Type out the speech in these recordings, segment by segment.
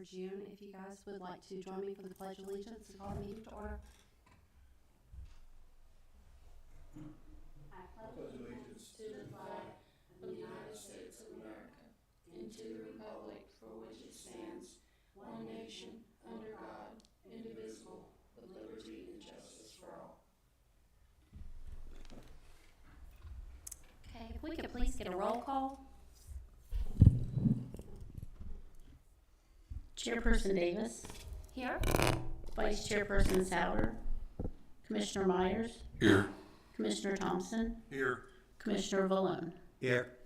for June. If you guys would like to join me for the Pledge of Allegiance and call the meeting to order. I pledge allegiance to the flag of the United States of America and to the republic for which it stands, one nation, under God, indivisible, with liberty and justice for all. Okay, if we could please get a roll call. Chairperson Davis, Here. Vice Chairperson Souter, Commissioner Myers, Here. Commissioner Thompson, Here. Commissioner Valone. Here.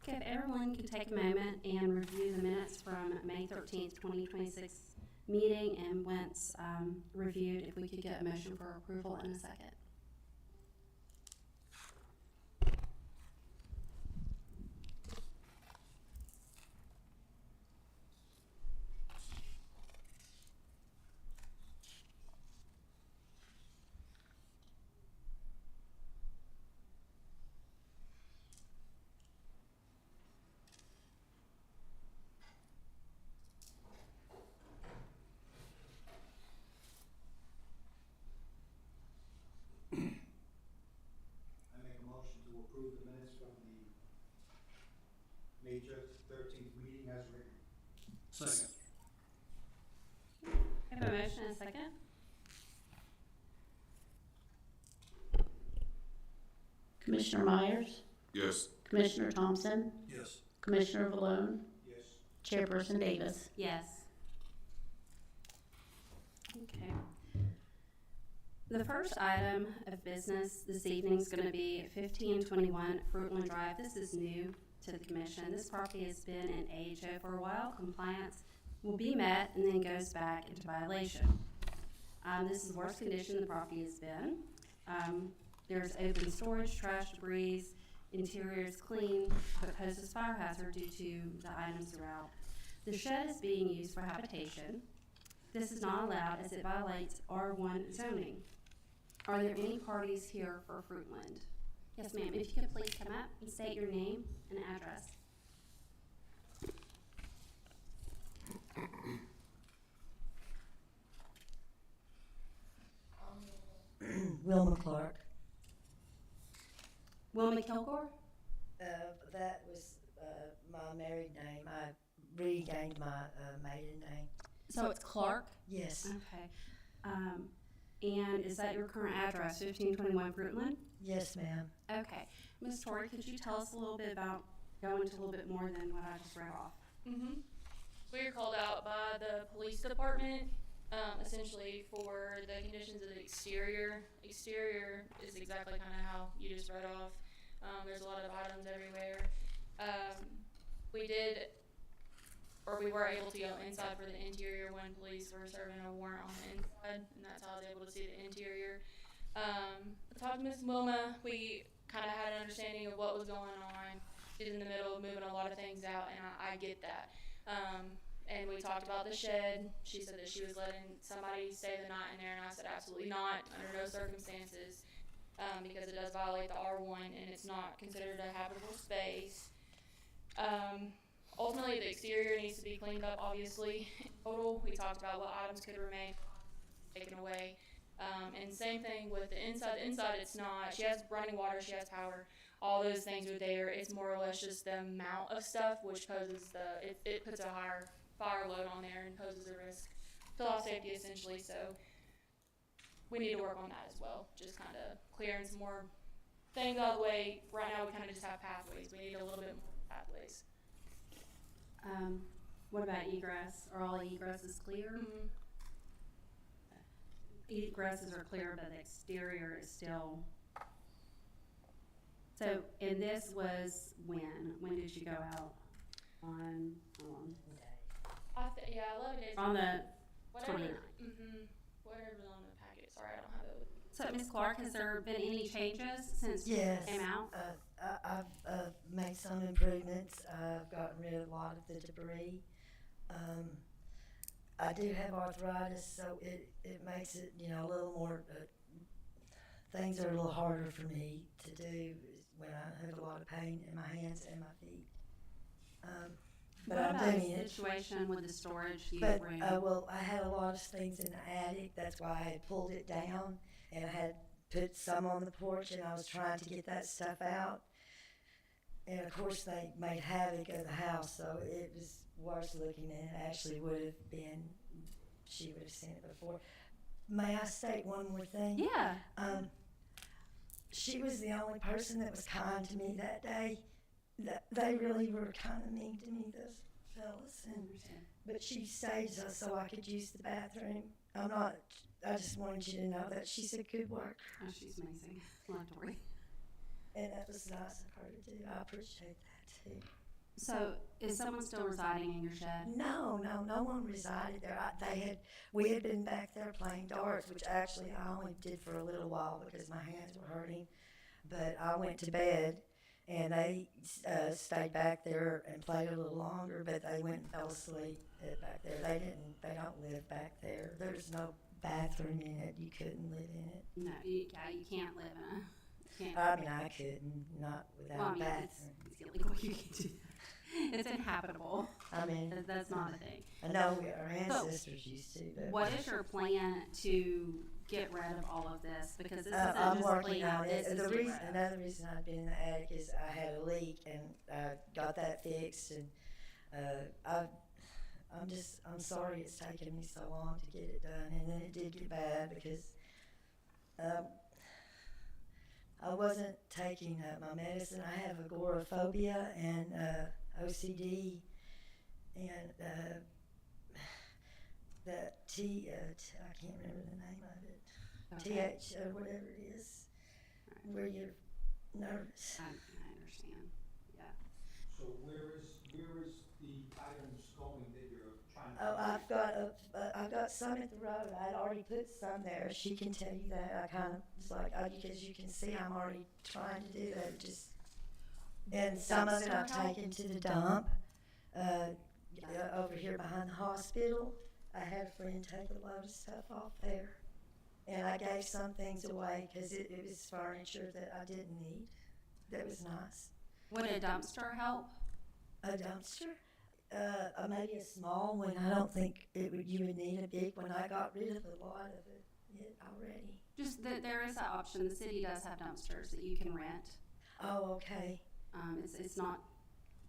Okay, if everyone could take a moment and review the minutes from May 13th, 2026 meeting, and once reviewed, if we could get a motion for approval in a second. I make a motion to approve the minutes from the May 13th meeting as written. Second. I have a motion and a second. Commissioner Myers, Yes. Commissioner Thompson, Yes. Commissioner Valone, Yes. Chairperson Davis. Yes. Okay. The first item of business this evening is going to be 1521 Fruitland Drive. This is new to the commission. This property has been in AHO for a while. Compliance will be met and then goes back into violation. This is the worst condition the property has been. There's open storage, trash, debris, interior is clean, but poses fire hazard due to the items throughout. The shed is being used for habitation. This is not allowed as it violates R1 zoning. Are there any parties here for Fruitland? Yes, ma'am. If you could please come up and state your name and address. Wilma Clark. Wilma Kilgore? That was my married name. I regained my maiden name. So it's Clark? Yes. Okay. And is that your current address, 1521 Fruitland? Yes, ma'am. Okay. Ms. Torrey, could you tell us a little bit about, go into a little bit more than what I just read off? We were called out by the police department, essentially for the conditions of the exterior. Exterior is exactly kind of how you just read off. There's a lot of items everywhere. We were able to go inside for the interior when police were serving a warrant on the inside, and that's how I was able to see the interior. I talked to Ms. Wilma. We kind of had an understanding of what was going on. She's in the middle of moving a lot of things out, and I get that. And we talked about the shed. She said that she was letting somebody stay the night in there, and I said absolutely not, under no circumstances, because it does violate the R1, and it's not considered a habitable space. Ultimately, the exterior needs to be cleaned up, obviously. In total, we talked about what items could remain taken away. And same thing with the inside. The inside, it's not. She has running water, she has power. All those things are there. It's more or less just the amount of stuff, which poses it puts a higher fire load on there and poses a risk to life safety, essentially. So we need to work on that as well. Just kind of clearing some more things out of the way. Right now, we kind of just have pathways. We need a little bit more pathways. What about egress? Are all egresses clear? Egresses are clear, but the exterior is still. So, and this was when? When did you go out? On 11 days. On the whatever. 29th. Whatever's on the packet. Sorry, I don't have it. So, Ms. Clark, has there been any changes since Yes. you came out? I've made some improvements. I've gotten rid of a lot of the debris. I do have arthritis, so it makes it, a little more, things are a little harder for me to do when I have a lot of pain in my hands and my feet. But What I'm about doing the it. situation with the storage But, room? well, I had a lot of things in the attic, that's why I had pulled it down, and I had put some on the porch, and I was trying to get that stuff out. And of course, they made havoc of the house, so it was worse looking than it actually would have been. She would have seen it before. May I state one more thing? Yeah. She was the only person that was kind to me that day. They really were kind of mean to me, those fellas. I understand. But she stayed so I could use the bathroom. I just wanted you to know that she's a good worker. Oh, she's amazing. Love Tori. And that was nice of her to do. I appreciate that too. So, is someone still residing in your shed? No one resided there. We had been back there playing darts, which actually I only did for a little while because my hands were hurting. But I went to bed, and they stayed back there and played a little longer. But they went and fell asleep back there. They don't live back there. There's no bathroom in it. You couldn't live in it. No, you can't live in a. Can't. I mean, I couldn't, not without Well, I a mean, bathroom. it's illegal. You can do that. It's inhabitable. I mean, That's not a thing. I know our ancestors used to. But What is your plan to get rid of all of this? Because this I'm isn't just working clean on out. This it. is The get reason, rid of. another reason I've been in the attic is I had a leak and I got that fixed, and I'm sorry it's taken me so long to get it done, and then it did get bad because I wasn't taking my medicine. I have agoraphobia and OCD, and I can't remember the name of it. Okay. TH or whatever it is, where you're nervous. I understand. Yeah. So where is the items going that you're trying to? Oh, I've got some at the road. I'd already put some there. She can tell you that. I kind of was like, because you can see I'm already trying to do that. And some of it I've taken to the dump over here behind the hospital. I had a friend take a load of stuff off there, and I gave some things away because it was furniture that I didn't need. That was nice. Would a dumpster help? A dumpster? Maybe a small one. I don't think you would need a big one. I got rid of a lot of it already. Just that there is that option. The city does have dumpsters that you can rent. Oh, okay. It's not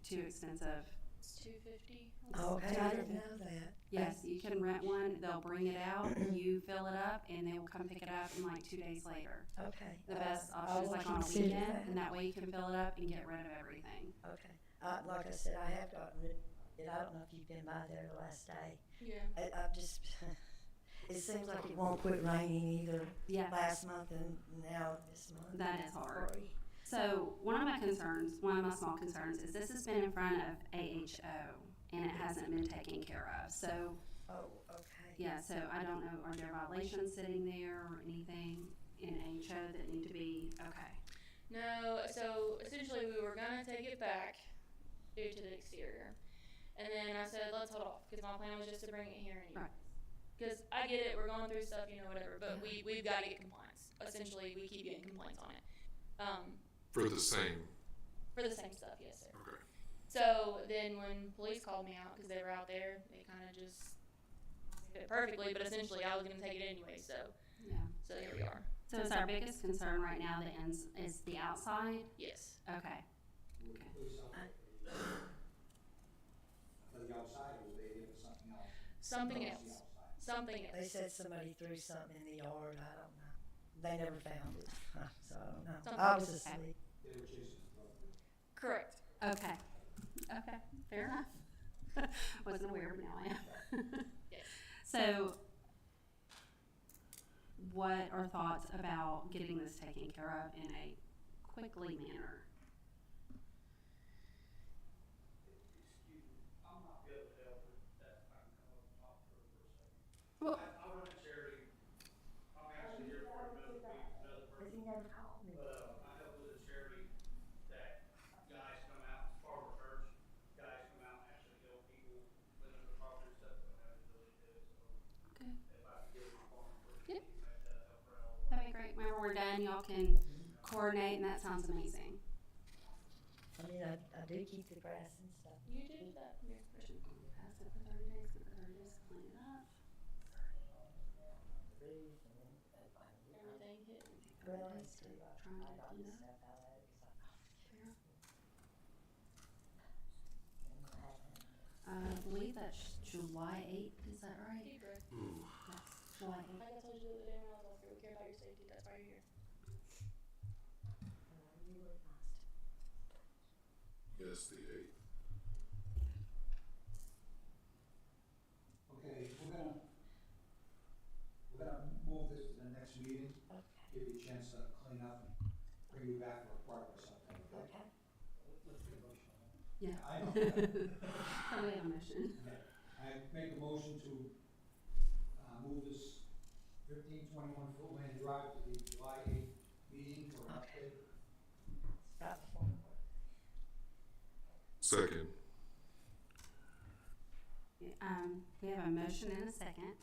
too expensive. It's $250. Oh, okay, I didn't know that. Yes, you can rent one. They'll bring it out. You fill it up, and they will come pick it up in like 2 days later. Okay. The best I option is will like on a consider weekend, that. and that way you can fill it up and get rid of everything. Okay. Like I said, I have gotten rid of it. I don't know if you've been by there the last day. Yeah. I've just, it seems like it won't quit raining either. Yeah. Last month and now this month. That is hard. Sorry. So one of my small concerns is this has been in front of AHO, and it hasn't been taken care of. So, Oh, okay. yeah, so I don't know, are there violations sitting there or anything in AHO that need to be, okay. No, so essentially we were gonna take it back due to the exterior. And then I said, let's hold off, because my plan was just to bring it here anyway. Right. Because I get it, we're going through stuff, whatever, but we've got to get compliance. Essentially, we keep getting complaints on it. For the same. For the same stuff, yes, sir. Okay. So then when police called me out, because they were out there, they kind of just fit perfectly, but essentially I was going to take it anyway, so Yeah. here we are. So is our biggest concern right now is the outside? Yes. Okay. Would the police help for the outside, or would they give us something else? Something Across else. the outside? Something They else. said somebody threw something in the yard. I don't know. They never found it, so I don't know. Something I was else. asleep. They were chasing the brother. Correct. Okay. Okay. Fair enough. Wasn't aware, but now I am. Yes. So, what are thoughts about getting this taken care of in a quickly manner? I'm not good with help with that. I can come up and talk to her for a second. Well, I run a charity. I'm actually here for another week, another Because person. he never called me. But, I help with a charity that guys come out, Farmer Church, guys come out and actually help people live in the property and stuff, but I haven't really did it, so. Okay. If I could get a Farmer Church, Yep. make that help her out. that'd be great. Whenever we're done, y'all can coordinate, and that sounds amazing. I mean, I do keep the grass and stuff. You do that. Yeah. cleaned up. I believe that's July 8th, is that right? Keep good. Yes, July 8th. Like I told you the other day when I was up here, we care about your safety, that's why you're here. Yes, the 8th. Okay, we're gonna move this to the next meeting, give you a chance to clean up and bring you back for a progress update, okay? Let's get a motion on that. Yeah. I know. Probably have a motion. I make a motion to, move this 1521 Fruitland Drive to the July 8th meeting for an update. Second. We have a motion and a second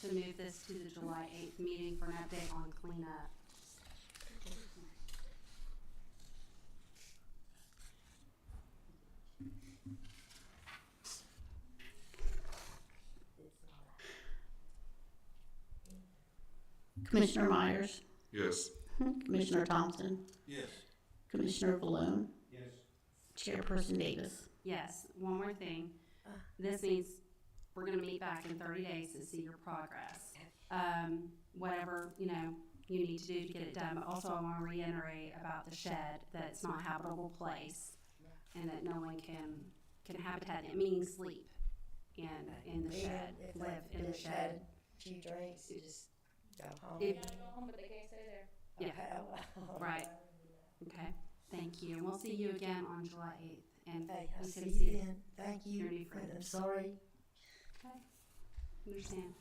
to move this to the July 8th meeting for an update on cleanup. Commissioner Myers, Yes. Commissioner Thompson, Yes. Commissioner Valone, Yes. Chairperson Davis. Yes, one more thing. This means we're gonna meet back in 30 days to see your progress. Whatever, you need to do to get it done, but also I wanna reiterate about the shed, that it's not a habitable place and that no one can habitat in it, meaning sleep in the shed, If live they've in the just shed. had a few drinks, you just go home. You If- gotta go home, but they can't stay there. Yeah. Okay, well, Right. Okay, thank you. And we'll see you again on July 8th. And Hey, I'll you see can you then. Thank you. your new And friends. I'm sorry. Okay, understand.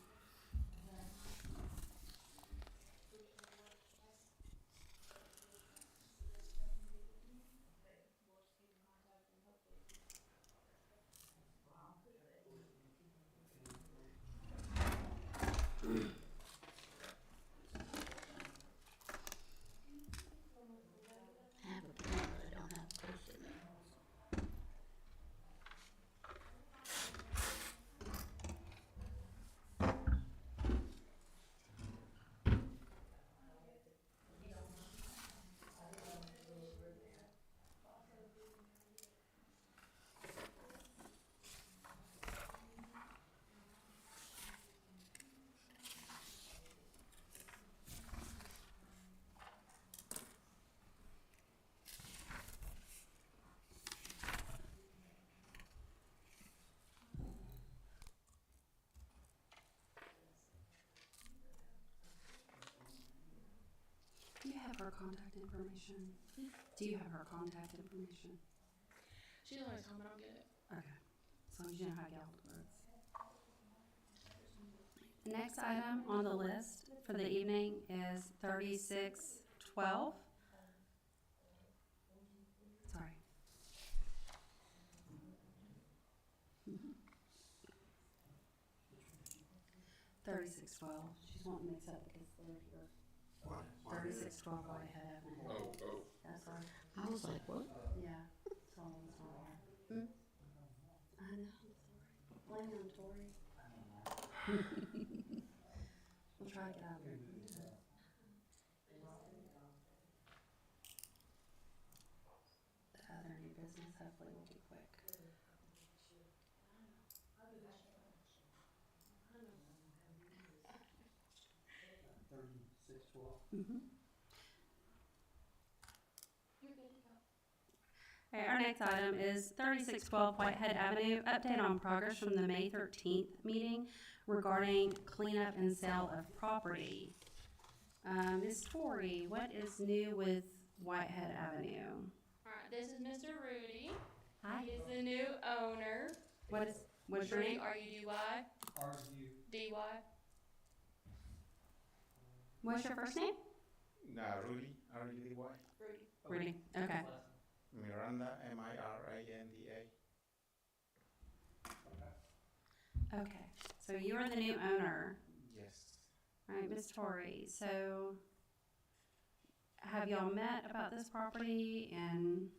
I have a pen, but I don't have a post-it note. Do you have her contact information? Do you have her contact information? She's always home, I don't get it. Okay, as long as you know how to get hold of her. The next item on the list for the evening is 3612. Sorry. 3612. She's wanting mixed up because they're here. 3612 Whitehead Avenue. Oh. Yeah, sorry. I was like, what? Yeah, so it's not here. I know, sorry. Blame it on Tori. We'll try to get out of there. The other new business hopefully will be quick. Mm-hmm. Okay, our next item is 3612 Whitehead Avenue, update on progress from the May 13th meeting regarding cleanup and sale of property. Ms. Tori, what is new with Whitehead Avenue? Alright, this is Mr. Rudy. Hi. He is the new owner. What's your name? R-U-D-Y. Argue. D-Y. What's your first name? Rudy, R-U-D-Y. Rudy. Rudy, okay. Miranda, M-I-R-A-N-D-A. Okay, so you are the new owner, Yes. right, Ms. Tori, so have y'all met about this property and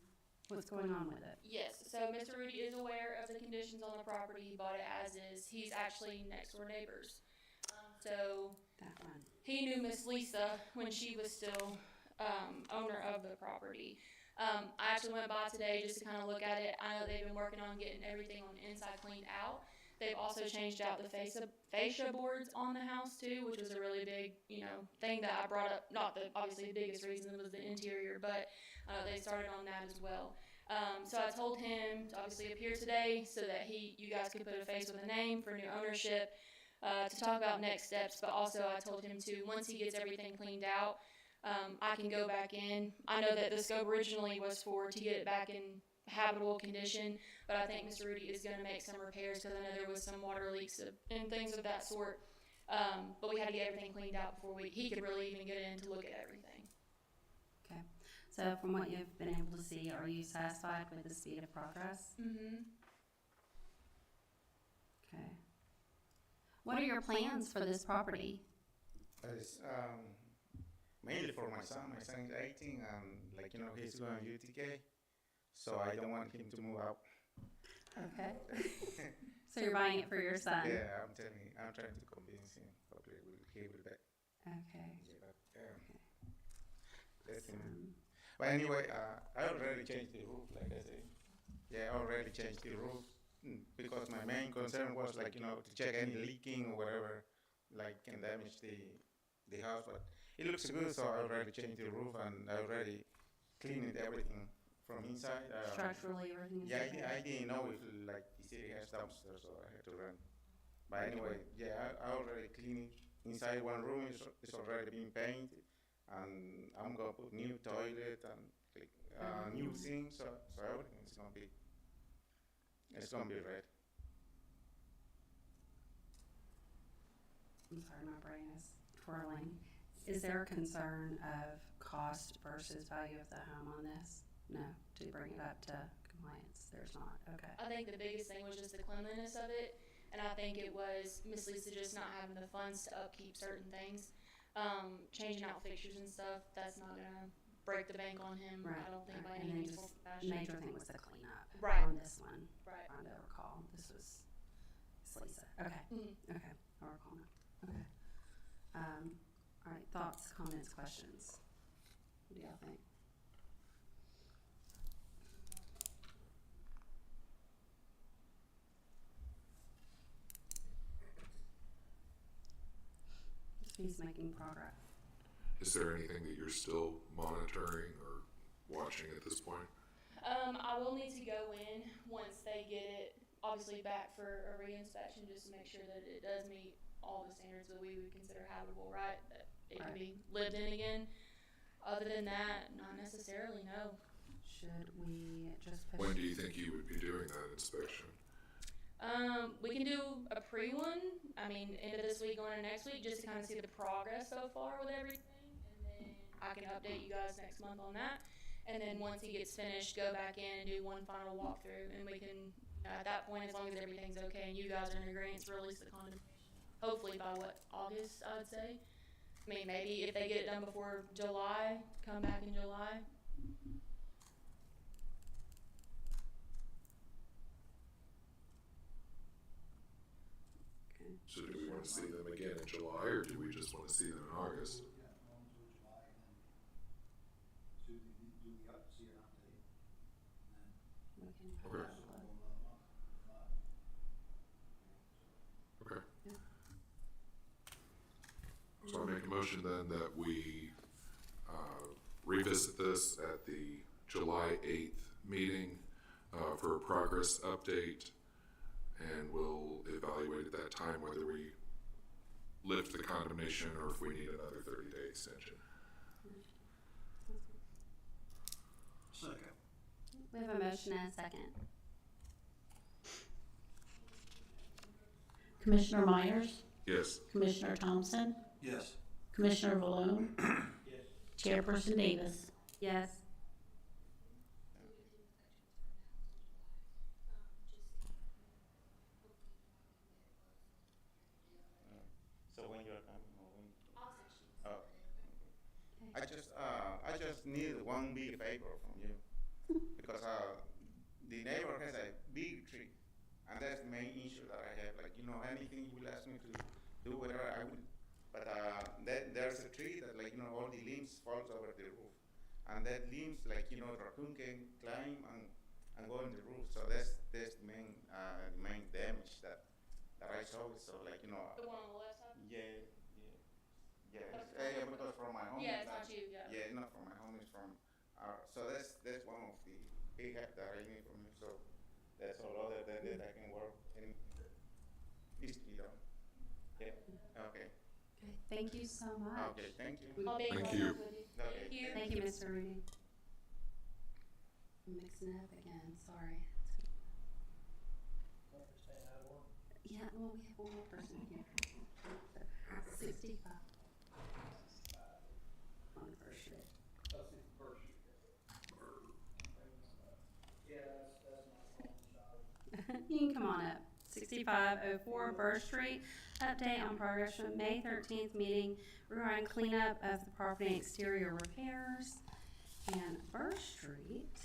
what's going on with it? Yes, so Mr. Rudy is aware of the conditions on the property. He bought it as is. He's actually next door neighbors. So That one, he knew Miss Lisa when she was still owner of the property. I actually went by today just to kind of look at it. I know they've been working on getting everything on the inside cleaned out. They've also changed out the fascia boards on the house too, which was a really big, thing that I brought up. Not the obviously the biggest reason was the interior, but they started on that as well. So I told him to obviously appear today so that you guys could put a face with a name for new ownership, to talk about next steps. But also I told him to, once he gets everything cleaned out, I can go back in. I know that the scope originally was to get it back in habitable condition, but I think Mr. Rudy is going to make some repairs because I know there was some water leaks and things of that sort. But we had to get everything cleaned out before he could really even get in to look at everything. Okay. So from what you've been able to see, are you satisfied with the speed of progress? Mm-hmm. Okay. What are your plans for this property? It's mainly for my son. My son is 18 and he's going to UTK. So I don't want him to move out. Okay. So you're buying it for your son? Yeah, I'm trying to convince him. Hopefully he will back. Okay. Let him. But anyway, I already changed the roof, like I said. Yeah, I already changed the roof because my main concern was to check any leaking or whatever, can damage the house. But it looks good, so I already changed the roof and I already cleaned everything from inside. Structurally, everything is okay? I didn't know if the city has dumpsters, so I had to run. But anyway, I already cleaned inside one room. It's already been painted, and I'm gonna put new toilet and new sink, so everything's gonna be ready. I'm sorry, my brain is twirling. Is there a concern of cost versus value of the home on this? No, to bring it up to compliance, there's not, okay. I think the biggest thing was just the cleanliness of it, and I think it was Miss Lisa just not having the funds to upkeep certain things. Changing out fixtures and stuff, that's not gonna break the bank on him, Right, I don't think by right. any And then means. just fashion. major thing was the cleanup Right. on this one. Right. Trying to recall, this was Lisa, okay, Mhm. okay, I'll recall now, okay. All right, thoughts, comments, questions? What do y'all think? He's making progress. Is there anything that you're still monitoring or watching at this point? I will need to go in once they get it, obviously back for a re-inspection, just to make sure that it does meet all the standards that we would consider habitable, right? That it can be lived in again. Other than that, not necessarily, no. Should we just push? When do you think you would be doing that inspection? We can do a pre-one, end of this week, going into next week, just to kind of see the progress so far with everything, and then I can update you guys next month on that. And then once he gets finished, go back in and do one final walkthrough, and we can, at that point, as long as everything's okay and you guys are in agreement, release the condemnation. Hopefully by August, I would say. Maybe if they get it done before July, come back in July. Okay. So do we want to see them again in July, or do we just want to see them in August? Yeah, go into July and then do the see an update. And We can Okay. have then a we'll look. Okay. Yeah. So I make a motion then that we revisit this at the July 8th meeting for a progress update, and we'll evaluate at that time whether we lift the condemnation or if we need another 30-day extension. Second. We have a motion and a second. Commissioner Myers, Yes. Commissioner Thompson, Yes. Commissioner Valone, Yes. Chairperson Davis. Yes. So when you're coming, or when? Oh. I just need one big favor from you because the neighbor has a big tree, and that's the main issue that I have. Anything you will ask me to do, whatever I would. But then there's a tree that like, all the limbs falls over the roof. And that limbs like, raccoon can climb and go on the roof. So that's the main damage that I saw. So like, The one on the left side? yeah. That's Yeah, because from my home. Yeah, it's not you, yeah. Yeah, not from my home, it's from, so that's one of the big help that I need from him, so that's all other than that I can work anything that needs to be done. Yeah, okay, Okay, thank you so much. okay, thank you. I'll be in Thank contact you. with you. Okay. Thank you. Thank you, Mr. Rudy. I'm mixing it up again, sorry. Yeah, well, we have one more person here. 65. On the first street. That's the first. Yeah, that's my phone shop. You can come on up. 6504 Burr Street. Update on progress from May 13th meeting regarding cleanup of the property and exterior repairs. And Burr Street.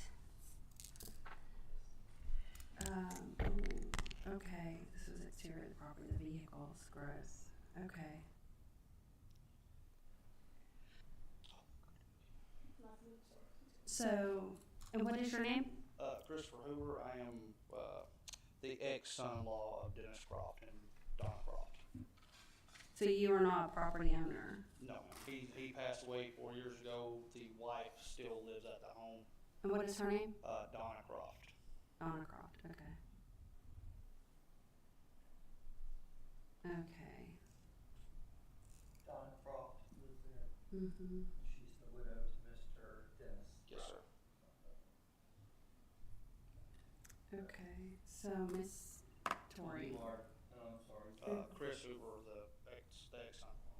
Okay, this was exterior of the property, the vehicles, gross. Okay. So, and what is your name? Christopher Hoover. I am the ex-son-in-law of Dennis Croft and Donna Croft. So you are not a property owner? No, ma'am. He passed away 4 years ago. The wife still lives at the home, And what is her name? Donna Croft. Donna Croft, okay. Okay. Donna Croft lives there. Mm-hmm. She's the widow to Mr. Dennis. Yes, sir. Okay, so Miss Tori. You are, I'm sorry. Chris Hoover, the ex-son-in-law.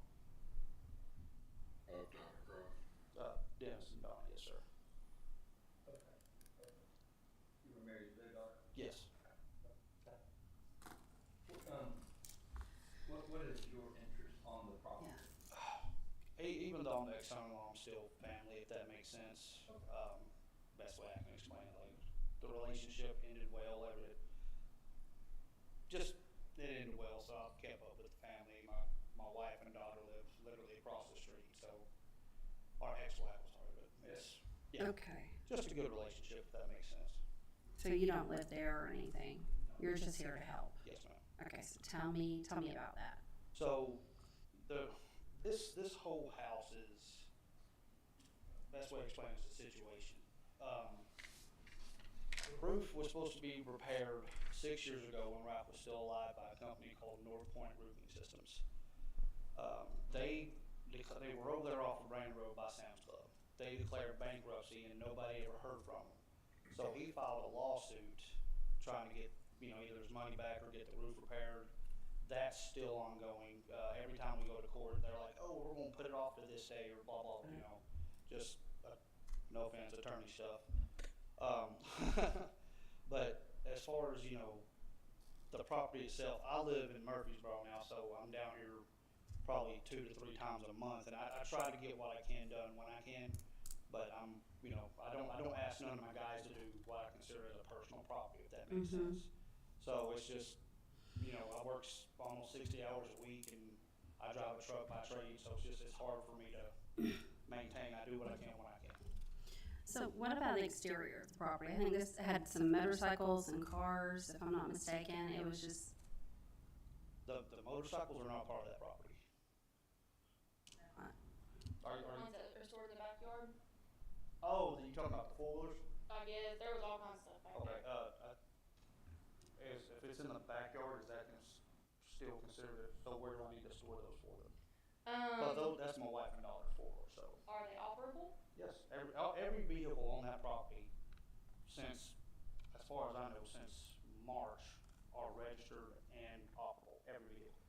Of Donna Croft. Dennis and Donna, yes, sir. Okay. You were married to their daughter? Yes. What is your interest on the property? Even though I'm the ex-son-in-law, I'm still family, if that makes sense. Best way I can explain it, like, the relationship ended well, it ended well, so I've kept up with the family. My wife and daughter live literally across the street, so, our ex-wife, sorry, but it's, yeah, Okay, just a good relationship, if that makes sense. so you don't live there or anything? You're just here to help? Yes, ma'am. Okay, so tell me about that. So, this whole house is, best way to explain is the situation. The roof was supposed to be repaired 6 years ago when Ralph was still alive by a company called North Point Roofing Systems. They were over there off of Rain Road by Sam's Club. They declared bankruptcy and nobody ever heard from them. So he filed a lawsuit trying to get, either his money back or get the roof repaired. That's still ongoing. Every time we go to court, they're like, oh, we're gonna put it off to this day or blah, blah, just, no offense, attorney stuff. But as far as, the property itself, I live in Murfreesboro now, so I'm down here probably 2 to 3 times a month, and I try to get what I can done when I can, but I'm, I don't ask none of my guys to do what I consider as a personal property, if that makes sense. So it's just, I work almost 60 hours a week, and I drive a truck by trade, so it's hard for me to maintain. I do what I can when I can. So what about the exterior of the property? I think this had some motorcycles and cars, if I'm not mistaken. It was just, The motorcycles are not part of that property. Are you, Ones that are stored in the backyard, oh, you talking about the four-wheelers? I guess, there was all kinds of stuff back Okay, there. if it's in the backyard, is that still considered, so where do I need to store those for them? But that's my wife and daughter's four-wheeler, so. Are they operable? Yes, every vehicle on that property since, as far as I know, since March, are registered and operable, every vehicle.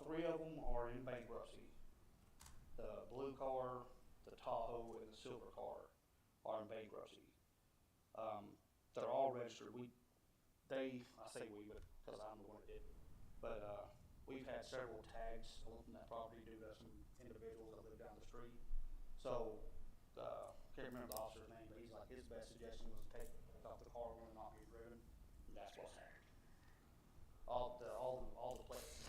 3 of them are in bankruptcy. The blue car, the Tahoe, and the silver car are in bankruptcy. They're all registered. I say we, but because I'm the one that did it. But we've had several tags on that property due to some individuals that live down the street. So, can't remember the officer's name, but he's like, his best suggestion was to take off the car when it's not being driven. And that's what's happened. All the plates.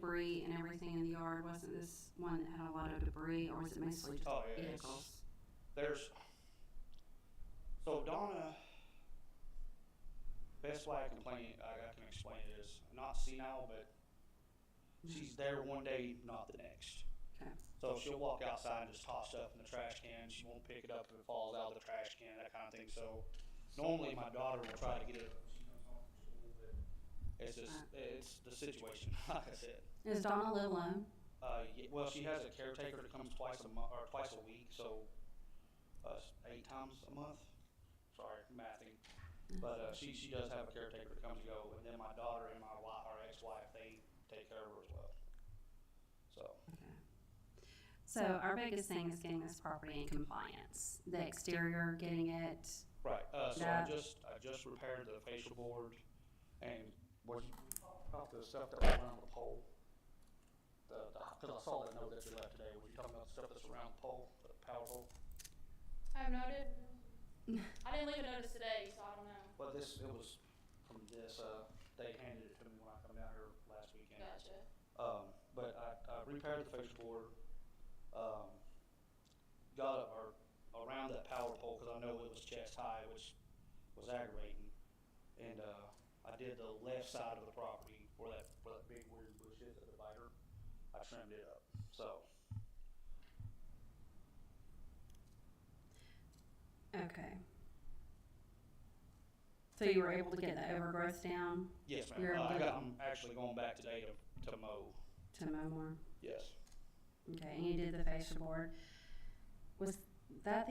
debris and everything in the yard? Wasn't this one that had a lot of debris, or was it mostly just Oh, yeah, it's- vehicles? So Donna, best way I can explain it is not senile, but she's there one day, not the next. Okay. So she'll walk outside and just toss stuff in the trash can. She won't pick it up if it falls out of the trash can, that kind of thing. So normally my daughter will try to get it when she comes home from school, but it's just, it's the situation, like I said. Does Donna live alone? Well, she has a caretaker that comes twice a week, so 8 times a month. Sorry, mathing. But she does have a caretaker that comes and go, and then my daughter and our ex-wife, they take care of her as well. So. Okay. So our biggest thing is getting this property in compliance. The exterior, getting it, Right. So Yeah. I just repaired the facial board, and what you about the stuff that was around the pole. Because I saw that note that you left today. Were you talking about the stuff that's around the pole, the power pole? I have noted. I didn't leave a notice today, so I don't know. Well, it was from this. They handed it to me when I come down here last weekend. Gotcha. But I repaired the facial board. Got around that power pole because I know it was chest high, which was aggravating. And I did the left side of the property where that big weird bush is at the divider. I trimmed it up. So okay. So you were able to get the overgrowth down yes, You're ma'am. able to- I'm actually going back today to mow. to mow more? Yes. Okay, and you did the fascia board. Was that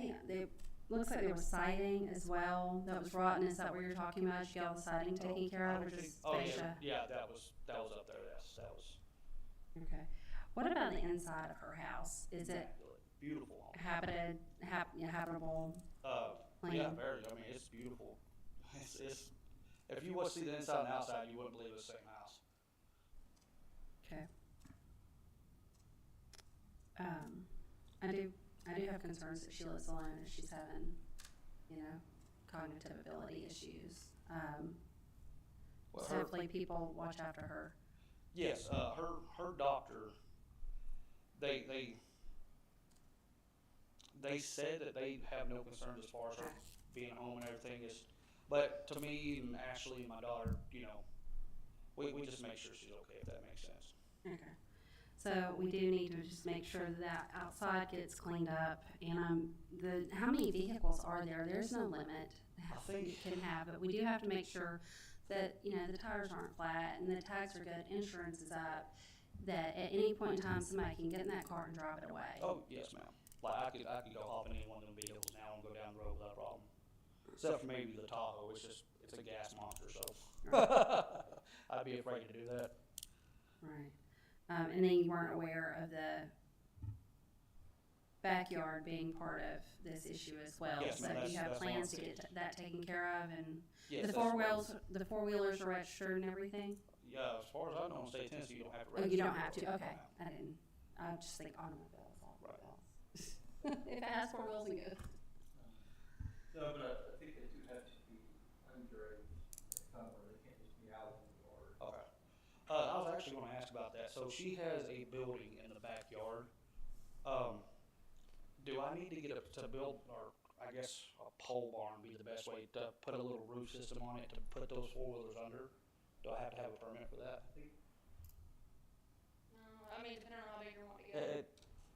looks like there was siding as well that was rotten, is that what you're talking about? Did you get all the siding taken care of, or just fascia? Yeah, that was up there. Yes, that was Okay. What about the inside of her house? Is it immaculate. Beautiful home. habitable? Yeah, Clean. very. I mean, it's beautiful. It's if you want to see the inside and outside, you wouldn't believe it's the same house. Okay. I do have concerns that she lives alone and she's having, cognitive ability issues. Well, So hopefully people watch after her. Yes, her doctor. They said that they have no concerns as far as her being home and everything is, but to me and Ashley and my daughter, we just make sure she's okay, if that makes sense. Okay. So we do need to just make sure that outside gets cleaned up, and how many vehicles are there? There's no limit I that you think- can have, but we do have to make sure that, the tires aren't flat and the tags are good, insurance is up, that at any point in time, somebody can get in that car and drive it away. Oh yes, ma'am. Like I could go hop in any one of them vehicles now and go down the road without a problem. Except for maybe the Tahoe, it's a gas monster, so I'd be afraid to do that. Right. And then you weren't aware of the backyard being part of this issue as well. Yes, So ma'am, do you have that's what plans I'm to get that taken care of, and Yes, the that's the four-wheelers are registered and everything? Yeah, as far as I know, in the state of Tennessee, you don't have to Oh, register. you don't have to, okay. No. I just think automobiles, Right. If it has four wheels and good. No, but I think they do have to be under a time where they can't just be out in the yard. Okay. I was actually gonna ask about that. So she has a building in the backyard. Do I need to get to build, or I guess a pole barn would be the best way to put a little roof system on it to put those four-wheelers under? Do I have to have a permit for that? No, I mean, depending on how big you want to get.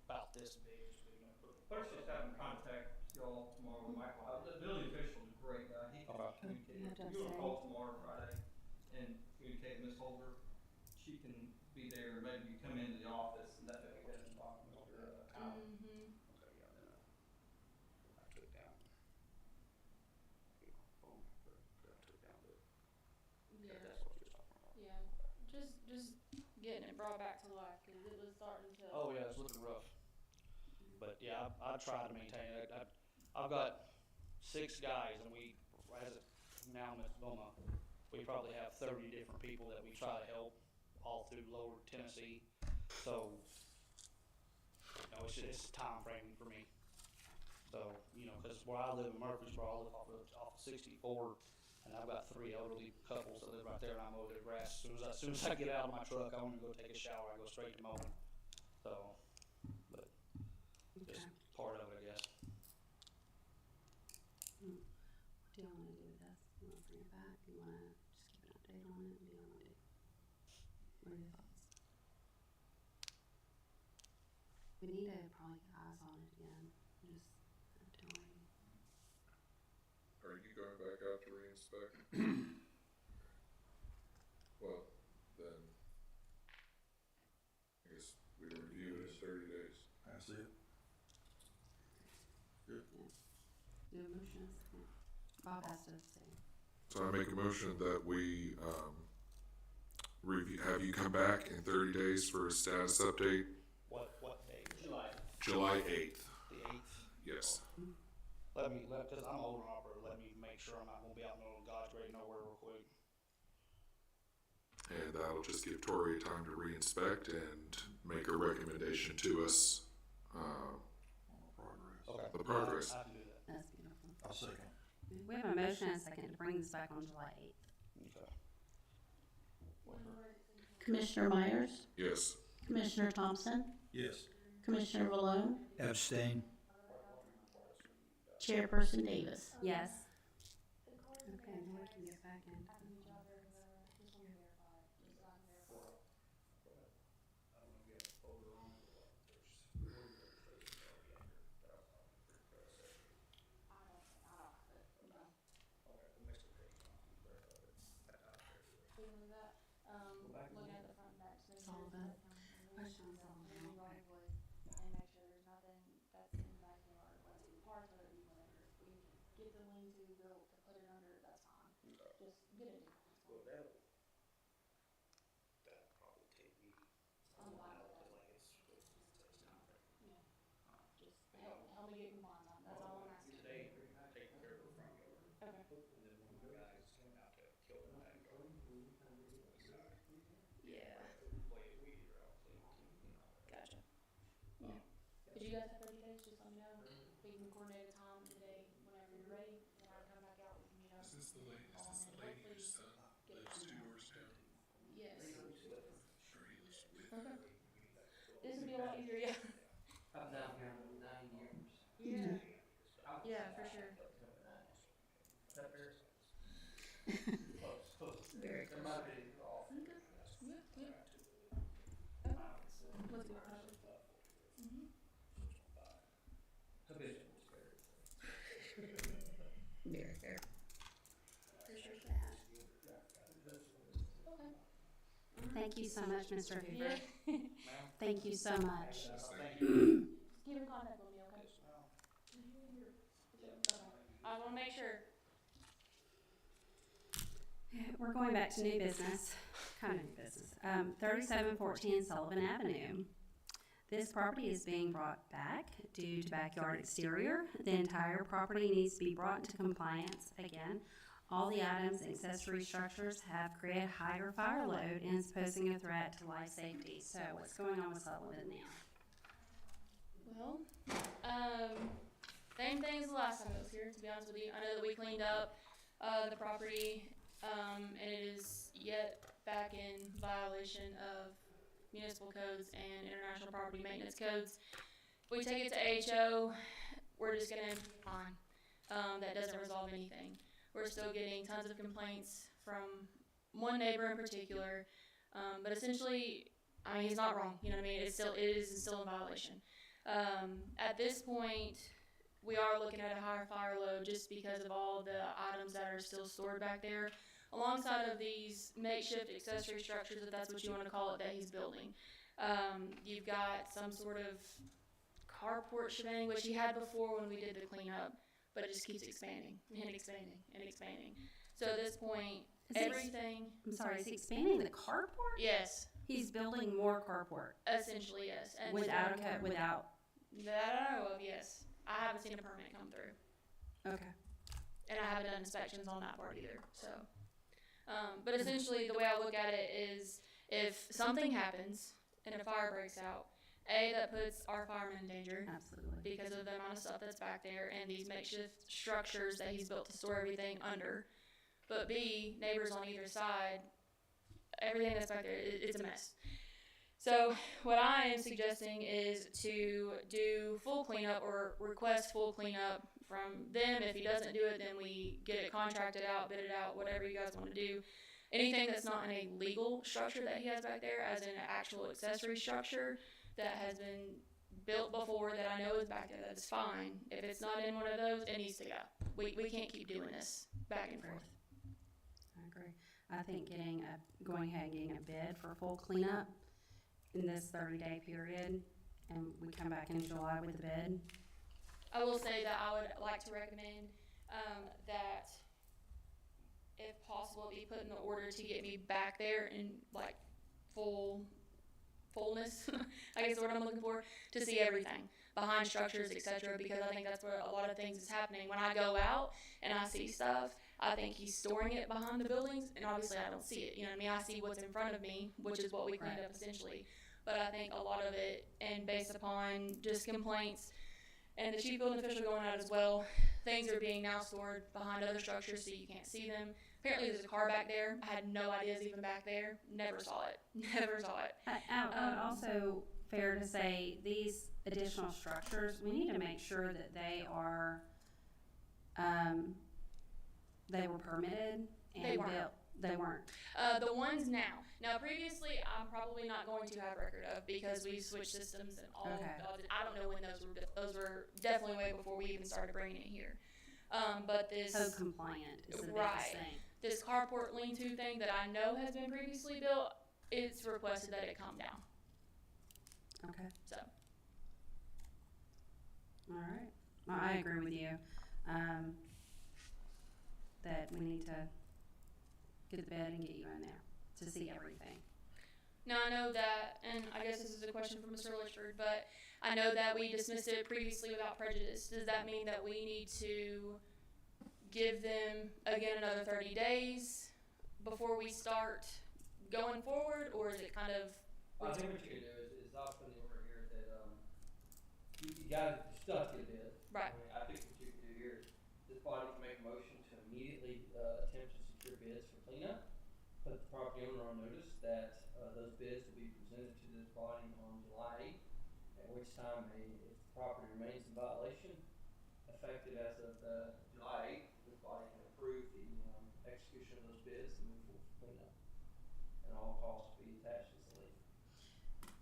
About this big, just big enough. First, just have them contact y'all tomorrow with Michael. The building official is a great guy. He can Okay. communicate. You have to If you want to abstain. call tomorrow, Friday, and communicate with Ms. Holder, she can be there. Maybe you come into the office and that way we can talk to Mr. Kyle. Mm-hmm. Okay, yeah, then I took it down. Boom, I took it down, but Yeah. that's what she was talking about. Yeah. Just getting it brought back to life, because it was starting to. Oh yeah, it's looking rough. But yeah, I try to maintain it. I've got 6 guys, and we, as it now Miss Wilma, we probably have 30 different people that we try to help all through Lower Tennessee. So, it's time framing for me. So, because where I live in Murfreesboro, I live off of 64. And I've got 3 elderly couples that live right there, and I mow their grass. As soon as I get out of my truck, I wanna go take a shower, I go straight to mowing. So, but just Okay. part of it, I guess. What do y'all wanna do with this? You wanna bring it back? You wanna just keep an update on it? What do y'all wanna do? What are your thoughts? We need to probably get eyes on it again, just doing. Are you going back out to re-inspect? Well, then, I guess we review it in 30 days. That's it. Do a motion, Bob has to say. So I make a motion that we, review, have you come back in 30 days for a status update, What day? July 8th, The 8th? yes. Cause I'm an older operator, let me make sure I'm not gonna be out in the middle of God's great nowhere real quick. And that'll just give Tori time to re-inspect and make a recommendation to us, Progress. Okay. The progress. I can do that. That's beautiful. I'll second. We have a motion and a second to bring this back on July 8th. Okay. Commissioner Myers, yes. Commissioner Thompson, Yes. Commissioner Malone, Abstain. Chairperson Davis. Yes. Okay, now we can get back into. Looking at the front and back It's all about questions all about. and make sure there's nothing that's in the back of the yard, whether parts of it, whatever. If we get the lean-to built to put it under, that's fine. Just get it. Well, that'll probably take me I'm fine with that. Just help me get combined on, that's all I'm asking. Today, taking care of the front yard, Okay. and then one of the guys came out to kill the backyard. Yeah, Play it weed out, gotcha. Yeah. But you guys have 30 days, just let me know. We can coordinate a time today, whenever you're ready, and I'll come back out, we can meet up. Is this the lady whose son lives 2 doors down? Yes. Sure he lives with Okay. This would be a lot easier, yeah. I've down here 9 years. Yeah. Yeah, for sure. Very There might be off. Yeah, yeah. Let's go. Mhm. Habitual. Very fair. For sure that. Okay. Thank you so much, Mr. Hoover. Yeah. Thank you so much. Keep in contact with me, okay? Okay. I wanna make sure. We're going back to new business, kind of new business. 3714 Sullivan Avenue. This property is being brought back due to backyard exterior. The entire property needs to be brought into compliance again. All the items and accessory structures have created higher fire load and is posing a threat to life safety. So what's going on with Sullivan now? Well, same thing as the last time I was here, to be honest with you. I know that we cleaned up, the property, and it is yet back in violation of municipal codes and international property maintenance codes. If we take it to HO, we're just gonna be fine. That doesn't resolve anything. We're still getting tons of complaints from one neighbor in particular, but essentially, I mean, he's not wrong, you know what I mean? It is still in violation. At this point, we are looking at a higher fire load just because of all the items that are still stored back there, alongside of these makeshift accessory structures, if that's what you want to call it, that he's building. You've got some sort of carport shebang, which he had before when we did the cleanup, but it just keeps expanding and expanding and expanding. So at this point, Is he- everything, I'm sorry, is he expanding the carport? yes, He's building more carport essentially, yes. And without a cut, without, that I know of, yes. I haven't seen a permit come through. okay. And I haven't done inspections on that part either, so. But essentially, the way I look at it is, if something happens and a fire breaks out, that puts our firemen in danger Absolutely. because of the amount of stuff that's back there and these makeshift structures that he's built to store everything under. but B, neighbors on either side, everything that's back there, it's a mess. So what I am suggesting is to do full cleanup or request full cleanup from them. If he doesn't do it, then we get it contracted out, bid it out, whatever you guys want to do. Anything that's not in a legal structure that he has back there, as in an actual accessory structure that has been built before that I know is back there, that's fine. If it's not in one of those, it needs to go. We can't keep doing this back and forth. I agree. I think going ahead and getting a bid for full cleanup in this 30-day period, and we come back in July with the bid. I will say that I would like to recommend that if possible, it be put in the order to get me back there in like fullness, I guess is what I'm looking for, to see everything behind structures, etc. Because I think that's where a lot of things is happening. When I go out and I see stuff, I think he's storing it behind the buildings, and obviously I don't see it. You know what I mean? I see what's in front of me, which is what we cleaned up essentially. But I think a lot of it, and based upon just complaints, and the chief building official going out as well, things are being now stored behind other structures so you can't see them. Apparently there's a car back there. I had no idea it's even back there. Never saw it. Never saw it. I would also fair to say these additional structures, we need to make sure that they are, they were permitted and They weren't. built. They weren't. The ones now. Now previously I'm probably not going to have record of because we switched systems and all. Okay. I don't know when those were. Those were definitely way before we even started bringing it here. But this So compliant is the Right. biggest thing. this carport lean-to thing that I know has been previously built, it's requested that it come down. Okay. So All right. Well, I agree with you. That we need to get the bed and get you in there to see everything. now I know that, and I guess this is a question for Mr. Litchford, but I know that we dismissed it previously without prejudice. Does that mean that we need to give them again another 30 days before we start going forward, or is it kind of? I think what you could do is I'll put in the order here that, you gotta, you still have to get a bid. Right. I mean, I think what you could do here is this body can make a motion to immediately, attempt to secure bids for cleanup. Put the property owner on notice that, those bids will be presented to this body on July 8th, at which time if the property remains in violation, effective as of, July 8th, this body can approve the, execution of those bids and move forward with cleanup. And all costs will be attached to the lien.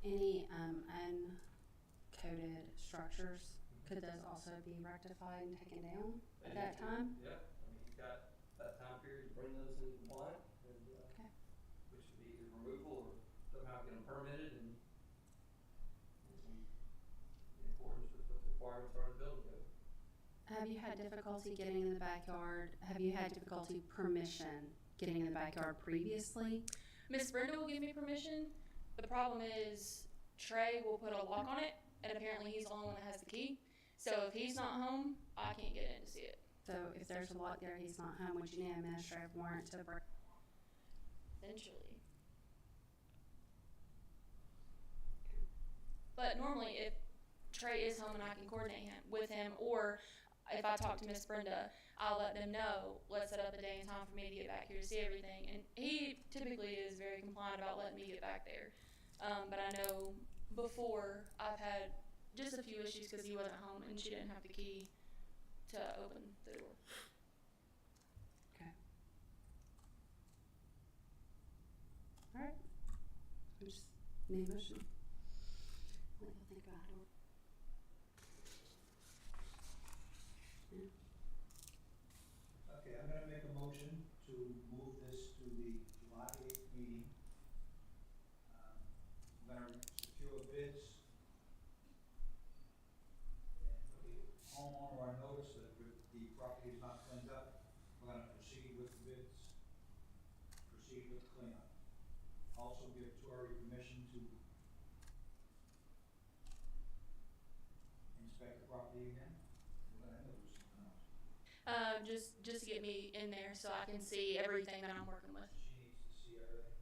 Any uncoded structures, could those also be rectified and taken down at that time? Yeah, I mean, you've got that time period to bring those into compliance, and, Okay. which would be either removal or somehow get them permitted and in accordance with what the requirements are of the building code. Have you had difficulty getting in the backyard? Have you had difficulty permission getting in the backyard previously? Miss Brenda will give me permission. The problem is Trey will put a lock on it, and apparently he's the only one that has the key. So if he's not home, I can't get in to see it. So if there's a lock there, he's not home, would you need an administrative warrant to break? Eventually. But normally, if Trey is home and I can coordinate with him, or if I talk to Miss Brenda, I'll let them know, let's set up a day and time for me to get back here to see everything. And he typically is very compliant about letting me get back there. But I know before I've had just a few issues because he wasn't home and she didn't have the key to open the door. Okay. All right. I just need a motion. Let me think about it. Okay, I'm gonna make a motion to move this to the July 8th meeting. I'm gonna secure bids. And put the homeowner on notice that the property is not cleaned up. We're gonna proceed with the bids, proceed with cleanup. Also give Tori permission to inspect the property again. Well, I know there's something else. Just to get me in there so I can see everything that I'm working with. She needs to see everything.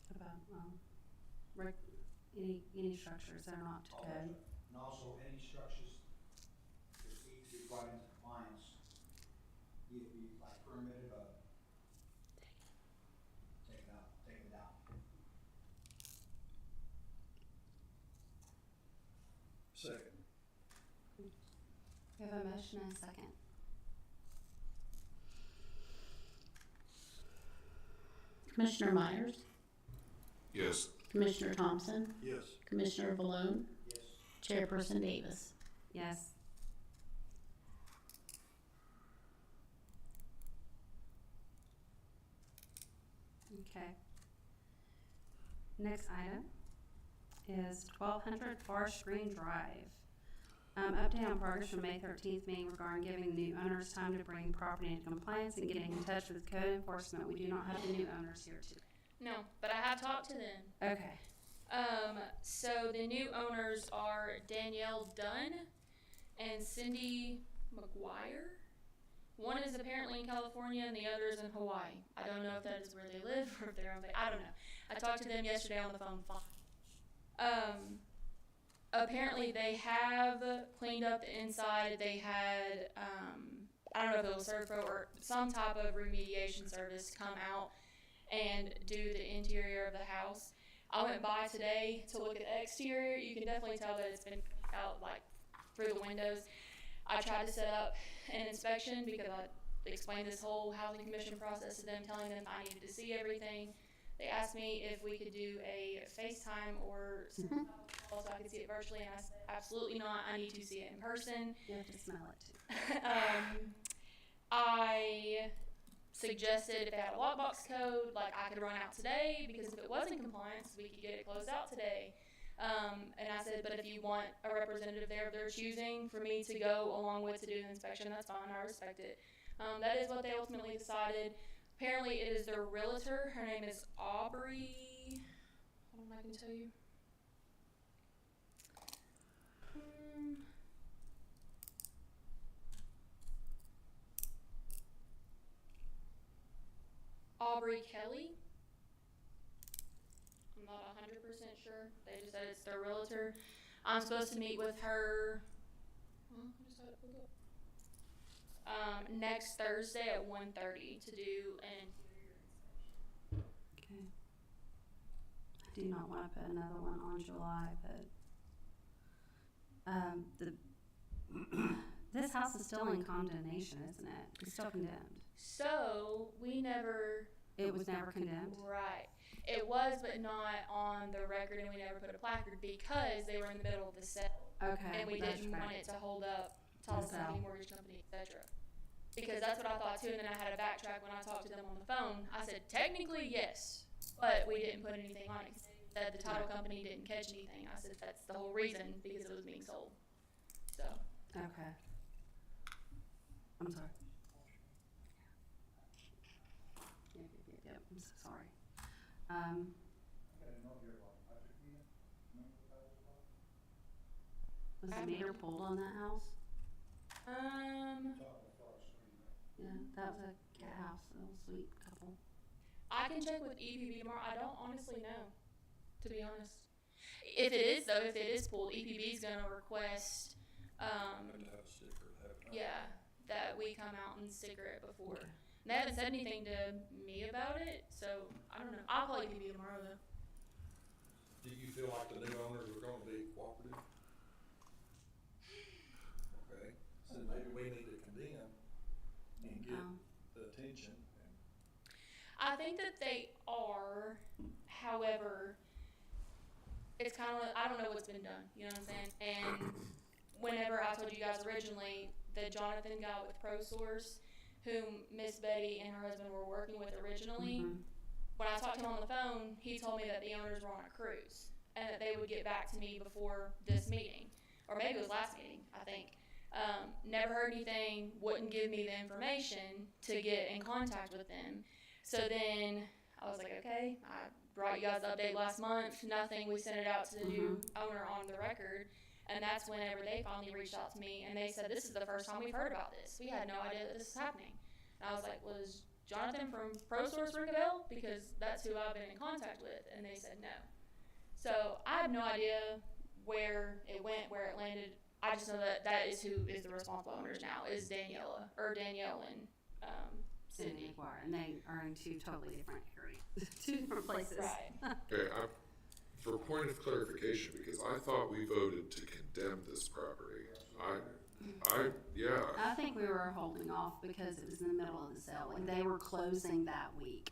What about, any structures that are not to code? And also any structures that need to be brought into compliance either be like permitted or take it down. Second. We have a motion and a second. Commissioner Myers, Yes. Commissioner Thompson, Yes. Commissioner Valone, Yes. Chairperson Davis. Yes. Okay. Next item is 1200 Forest Green Drive. Update on progress from May 13th meeting regarding giving new owners time to bring property into compliance and getting in touch with code enforcement. We do not have the new owners here today. No, but I have talked to them. Okay. So the new owners are Danielle Dunn and Cindy McGuire. One is apparently in California and the other is in Hawaii. I don't know if that is where they live or if they're on I don't know. I talked to them yesterday on the phone. Apparently they have cleaned up the inside. They had, I don't know if it was Servpro or some type of remediation service come out and do the interior of the house. I went by today to look at the exterior. You can definitely tell that it's been out like through the windows. I tried to set up an inspection because I explained this whole housing commission process to them, telling them I needed to see everything. They asked me if we could do a FaceTime or something so I could see it virtually, and I said absolutely not. I need to see it in person. You have to smell it too. I suggested if they had a lockbox code, like I could run out today, because if it was in compliance, we could get it closed out today. And I said, but if you want a representative there of their choosing for me to go along with to do the inspection, that's fine, I respect it. That is what they ultimately decided. Apparently it is their realtor. Her name is Aubrey. Hold on, I can tell you. Aubrey Kelly. I'm not 100% sure. They just said it's their realtor. I'm supposed to meet with her. Next Thursday at 1:30 to do an interior inspection. Okay. I do not want to put another one on July, but this house is still in condemnation, isn't it? It's still condemned. So we never. It was never condemned? Right. It was, but not on the record, and we never put a placard because they were in the middle of the sale. Okay. And we that's didn't right. want it to hold up title The company, sale. mortgage company, etc. Because that's what I thought too, and then I had to backtrack when I talked to them on the phone. I said, technically, yes, but we didn't put anything on it. They said the title company didn't catch anything. I said, that's the whole reason, because it was being sold. So. Okay. I'm sorry. Yep, I'm so sorry. I got a note here about electric meter. Remember what that was about? Was the meter pulled on that house? Talking about Forest Green, right? Yeah, that was a cat house, a little sweet couple. I can check with EPB tomorrow. I don't honestly know, to be honest. If it is though, if it is pulled, EPB is gonna request, Have to have a sticker, have it. yeah, that we come out and sticker it before. And they haven't said anything to me about it, so I don't know. I'll call EPB tomorrow though. Do you feel like the new owners are gonna be cooperative? Okay, so maybe we need to condemn and get the attention and. I think that they are, however, it's kind of, I don't know what's been done, you know what I'm saying? And whenever I told you guys originally, the Jonathan guy with ProSource, whom Miss Betty and her husband were working with originally, when I talked to him on the phone, he told me that the owners were on a cruise and that they would get back to me before this meeting, or maybe it was last meeting, I think. Never heard anything, wouldn't give me the information to get in contact with them. So then I was like, okay, I brought you guys the update last month, nothing, we sent it out to the new owner on the record, and that's whenever they finally reached out to me, and they said, this is the first time we've heard about this. We had no idea that this was happening. And I was like, was Jonathan from ProSource ring a bell? Because that's who I've been in contact with, and they said no. So I have no idea where it went, where it landed. I just know that that is who is the responsible owners now, is Danielle and City of McGuire, and they are in two totally different areas, two different places. Right. Okay, for a point of clarification, because I thought we voted to condemn this property. Yeah. I think we were holding off because it was in the middle of the sale, and they were closing that week.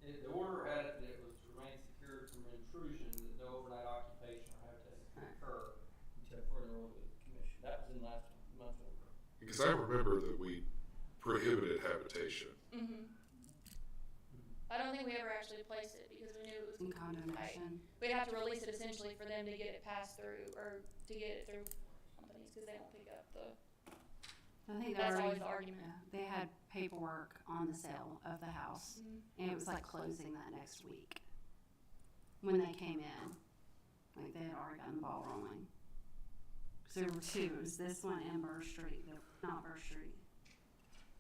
The order had it that it was to remain secured from intrusion, that no overnight occupation or habitation could occur until further order with the commission. That was in last month's order. Because I remember that we prohibited habitation. Mm-hmm. I don't think we ever actually placed it because we knew it was In condemnation. We'd have to release it essentially for them to get it passed through, or to get it through companies, because they won't pick up the. I think That's already, always the argument. yeah, they had paperwork on the sale of the house, and it was like closing that next week. When they came in, like they had already gotten the ball rolling. So there were two, it was this one and Burr Street, not Burr Street,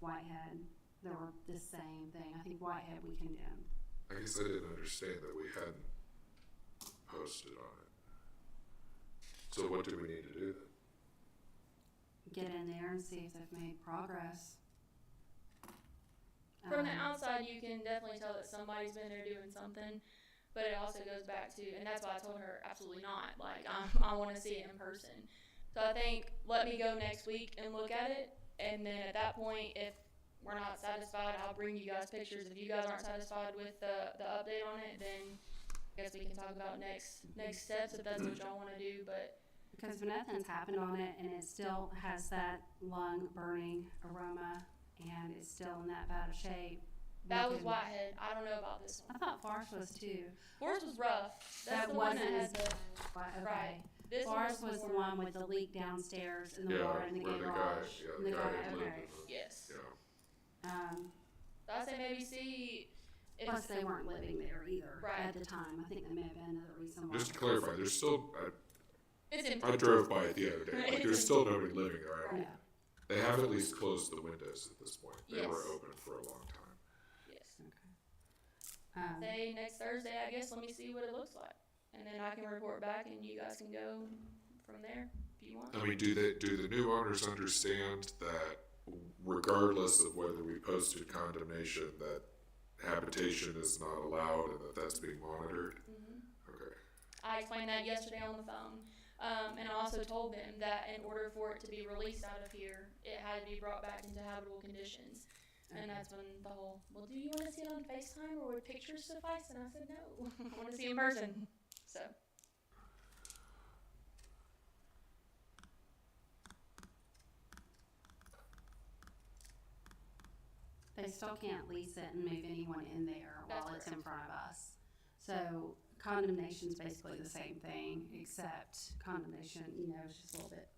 Whitehead. They were the same thing. I think Whitehead we condemned. I guess I didn't understand that we hadn't posted on it. So what do we need to do then? Get in there and see if they've made progress. From the outside, you can definitely tell that somebody's been there doing something, but it also goes back to, and that's why I told her absolutely not. Like I want to see it in person. So I think let me go next week and look at it, and then at that point, if we're not satisfied, I'll bring you guys pictures. If you guys aren't satisfied with the update on it, then I guess we can talk about next steps if that's what y'all want to do. But because nothing's happened on it, and it still has that lung burning aroma, and it's still in that bad of shape. that was Whitehead. I don't know about this I one. thought Forest was too. Forest was rough. That's That the one that wasn't had the Okay. right. This one Forest was the more- one with the leak downstairs and the Yeah, water in the where the guy, garage. yeah, and the guy guy- had lived okay. in the, Yes. yeah. So I say maybe see if Plus, they weren't living there either Right. at the time. I think that may have been another reason why. Just to clarify, there's still, it's in. I drove by it the other day, like there's still nobody living there. I don't, Yeah. they have at least closed the windows at this point. They were Yes. open for a long time. Yes. Okay. Say next Thursday, I guess. Let me see what it looks like, and then I can report back, and you guys can go from there if you want. I mean, do the new owners understand that regardless of whether we posted condemnation, that habitation is not allowed and that that's being monitored? Okay. I explained that yesterday on the phone, and I also told them that in order for it to be released out of here, it had to be brought back into habitable conditions. And that's when the whole, well, do you want to see it on FaceTime or would pictures suffice? And I said, no, I want to see it in person. So. They still can't lease it and move anyone in there That's while it's in correct. front of us. So condemnation's basically the same thing, except condemnation, it's just a little bit,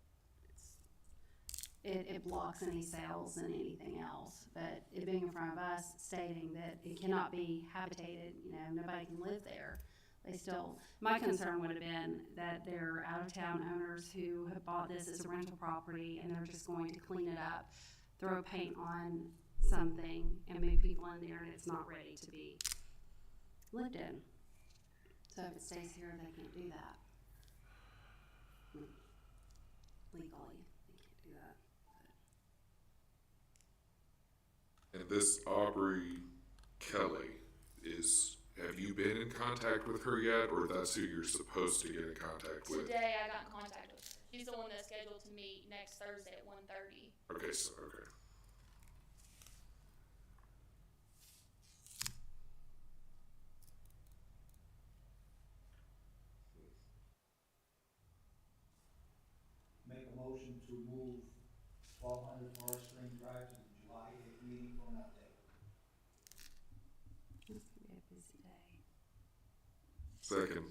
it blocks any sales and anything else. But it being in front of us, stating that it cannot be habitated, nobody can live there. They still, my concern would have been that they're out-of-town owners who have bought this as a rental property and they're just going to clean it up, throw paint on something and move people in there and it's not ready to be lived in. So if it stays here, they can't do that. Legally, they can't do that. And this Aubrey Kelly have you been in contact with her yet, or that's who you're supposed to get in contact with? Today I got in contact with her. She's the one that's scheduled to meet next Thursday at 1:30. Okay, so, okay. Make a motion to move 1200 Forest Spring Drive to the July 8th meeting for an update. It's gonna be a busy day. Second.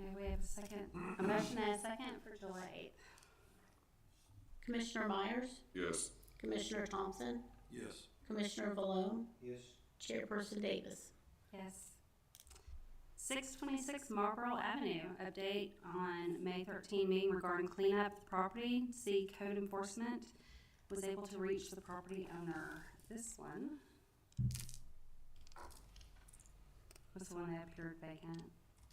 Okay, we have a second, a motion and a second for July 8th. Commissioner Myers, Yes. Commissioner Thompson, Yes. Commissioner Valone, Yes. Chairperson Davis. Yes. 626 Marlboro Avenue, update on May 13 meeting regarding cleanup of the property. See code enforcement was able to reach the property owner. This one was the one that appeared vacant,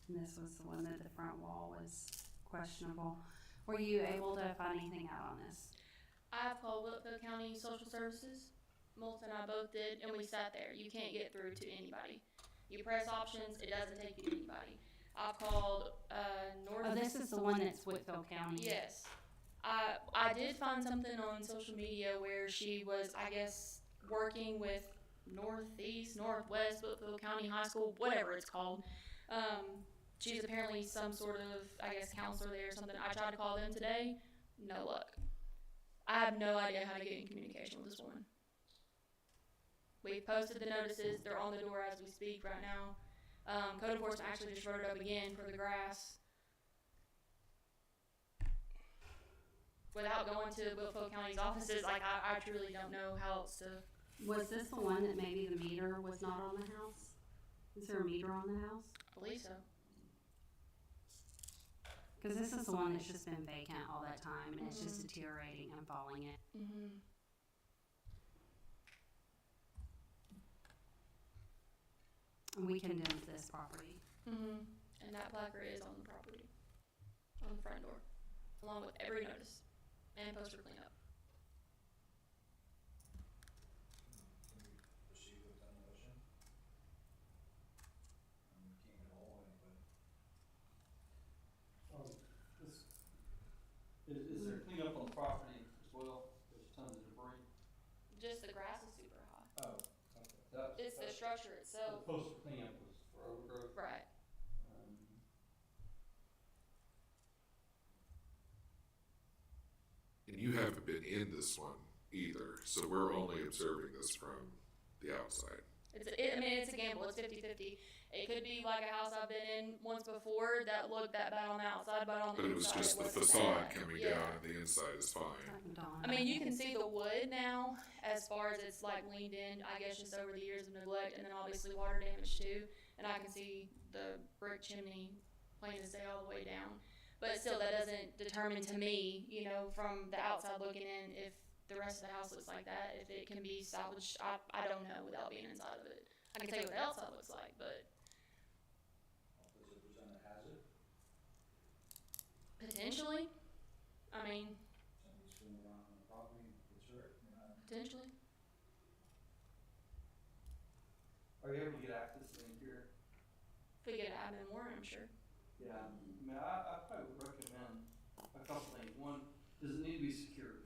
and this was the one that the front wall was questionable. Were you able to find anything out on this? I've called Whitfield County Social Services. Melissa and I both did, and we sat there. You can't get through to anybody. You press options, it doesn't take you to anybody. I've called North. Oh, this is the one that's Whitfield County. Yes. I did find something on social media where she was, I guess, working with Northeast, Northwest, Whitfield County High School, whatever it's called. She's apparently some sort of, I guess, counselor there or something. I tried to call them today, no luck. I have no idea how to get in communication with this woman. We posted the notices, they're on the door as we speak right now. Code enforcement actually just wrote it up again for the grass. Without going to Whitfield County's offices, like, I truly don't know how else to. Was this the one that maybe the meter was not on the house? Is there a meter on the house? Believe so. Because this is the one that's just been vacant all that time, and it's just deteriorating and falling it. Mm-hmm. And we condemned this property. Mm-hmm. And that placard is on the property, on the front door, along with every notice and poster cleanup. Can we proceed with demolition? We can't get all of anybody. Is there cleanup on the property as well? There's tons of debris. Just the grass is super high. Oh, okay. It's the structure The itself. poster cleanup was for overgrowth. Right. And you haven't been in this one either, so we're only observing this from the outside. I mean, it's a gamble. It's 50-50. It could be like a house I've been in once before that looked that bad on the outside, but on the But it was inside just the wasn't facade bad. coming Yeah. down and the inside is fine. I mean, you can see the wood now as far as it's like leaned in, I guess just over the years of neglect, and then obviously water damage too. And I can see the brick chimney plain as day all the way down. But still, that doesn't determine to me, you know, from the outside looking in, if the rest of the house looks like that, if it can be salvaged. I don't know without being inside of it. I can tell you what the outside looks like, but Does it present a hazard? potentially, I mean, Somebody swimming around on the property, gets hurt, you know? potentially. Are you able to get access to the interior? If we get admin warrant, I'm sure. Yeah, I mean, I probably would recommend a couple things. One, does it need to be secured?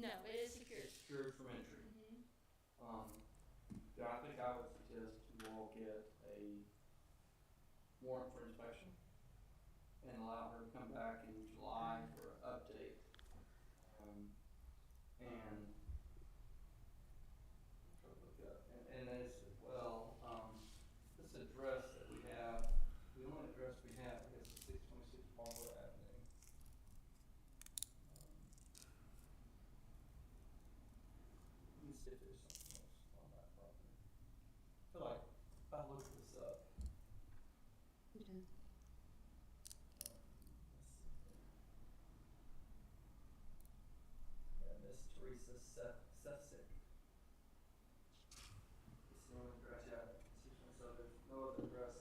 No, it is secured. Secured from entry. Mm-hmm. Yeah, I think I would suggest you all get a warrant for inspection and allow her to come back in July for an update. And try to look up, and as well, this address that we have, the only address we have, I guess, is 626 Marlboro Avenue. Let me see if there's something else on that property. I feel like if I look this up, You did. yeah, Miss Teresa Sefcik. It's the only address, yeah, so there's no other address.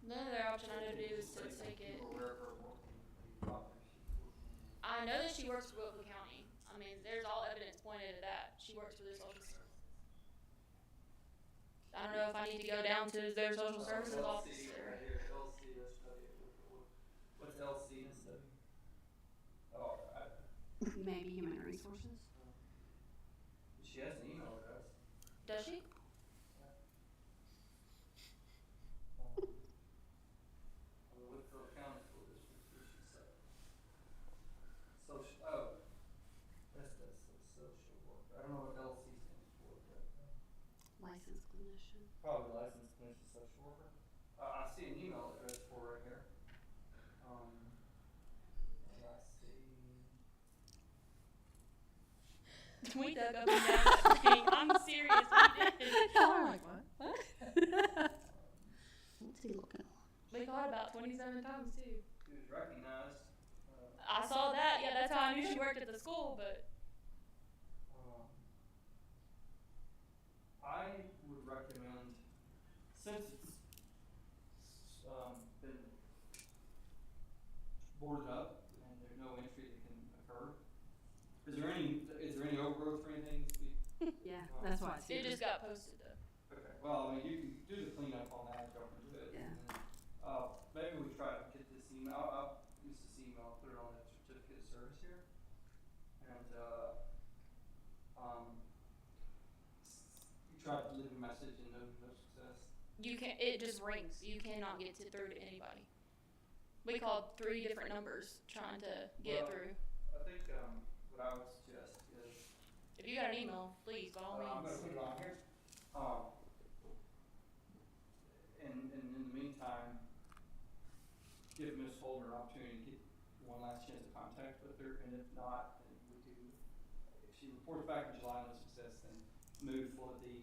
The other option I know to do is to take it. Where her working property she's working. I know that she works for Whitfield County. I mean, there's all evidence pointed at that. She works for the social services. I don't know if I need to go down to their social services office LC, or. right here, LC, let's study it. What's LC instead? Oh, Maybe human resources. she has an email address. Does she? On the Whitfield County School District, who she said. Social, oh, that's social work. I don't know what LC stands for, but Licensed clinician. probably licensed clinician social worker. I see an email address for her right here. And I see. We dug up and down that thing. I'm serious, we did. I'm like, what? What's he looking on? We caught about 27 times too. She was recognized. I saw that. Yeah, that's how I knew she worked at the school, but. I would recommend, since it's been boarded up and is there any overgrowth or anything to be? Yeah, that's why it's It here. just got posted though. Okay, well, I mean, you can do the cleanup on that, jump into it. Yeah. And then, maybe we try to get this email, I'll use this email, put it on that certificate of service here. And, you try to leave a message and no success. You can, it just rings. You cannot get through to anybody. We called 3 different numbers trying to get Well, through. I think, what I would suggest is, If you got an email, please, by all I'm means. gonna put it on here. And in the meantime, give Ms. Holder an opportunity to get one last chance to contact with her, and if not, then we do, if she reports back in July no success, then move for the,